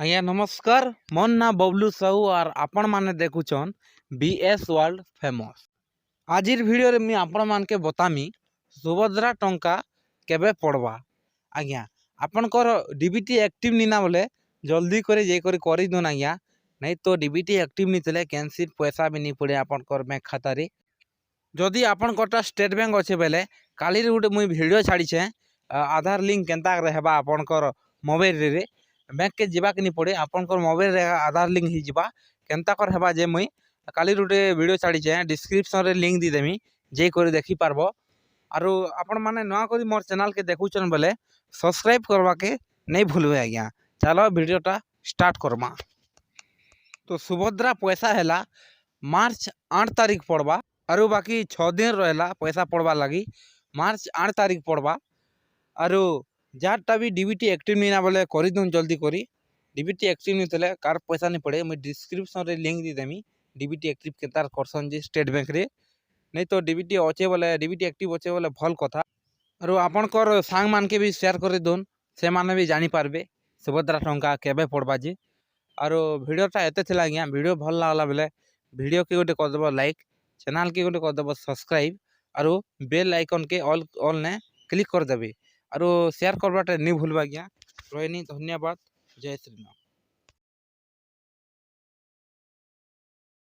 आज्ञा नमस्कार। मोर ना बबलू साहू और आपण माने देखुचन बीएस वर्ल्ड फेमस। आजिर वीडियो रे मी आपण मान के बतामी सुभद्रा टंका केबे पड़वा। आज्ञा आपनकर डीबीटी एक्टिव नीना बोले जल्दी करे जे करी दोन आज्ञा, नहीं तो डीबीटी एक्टिव नी तले कैंसिल पैसा भी नहीं पड़े आपनकर बैंक खाता रे। जदि आपनकटा स्टेट बैंक अच्छे बेले काली रे गुटे मुई वीडियो छाड़ी छे आधार लिंक केनता रहबा आपनकर मोबाइल रे बैंक के जीवा के नहीं पड़े आपनकर मोबाइल रे आधार लिंक ही जीवा केनता कर हेबा जे मुई काली गुटे वीडियो छाड़ी छे डिस्क्रिप्शन रे लिंक दी देमी जे करी देखि पारबो। आरो आपण माने नवा करी मोर चैनल के देखुचन बेले सब्सक्राइब करवा के नहीं भूलबे आज्ञा। चलो वीडियोटा स्टार्ट करमा। तो सुभद्रा पैसा हैला मार्च 8 तारीख पड़वा आरो बाकी 6 दिन रहला पैसा पड़वा लगी मार्च 8 तारीख पड़वा। आरो जारटा भी डीबीटी एक्टिव नहीं ना बोले करी दून जल्दी करी डीबीटी एक्टिव नहीं तले कार पैसा नहीं पड़े मुझे डिस्क्रिप्शन रे लिंक दी देमी डीबीटी एक्टिव केतार करसन जे स्टेट बैंक रे नहीं तो डीबीटी अच्छे बोले डीबीटी एक्टिव अच्छे बोले भल कथा। आरो आपनकर सांग मान के भी शेयर कर दोन से माने भी जानी पारबे सुभद्रा टंका केबे पड़वा जे। आरो वीडियोटा एते थिला आज्ञा वीडियो भल लागला बेले वीडियो के गोटे कर देबो लाइक चैनल के गोटे कर देबो सब्सक्राइब आरो बेल आइकन के ऑल ने क्लिक कर देबे आरो शेयर करवाटा नहीं भूलबा आज्ञा। रोहिणी धन्यवाद। जय श्री राम।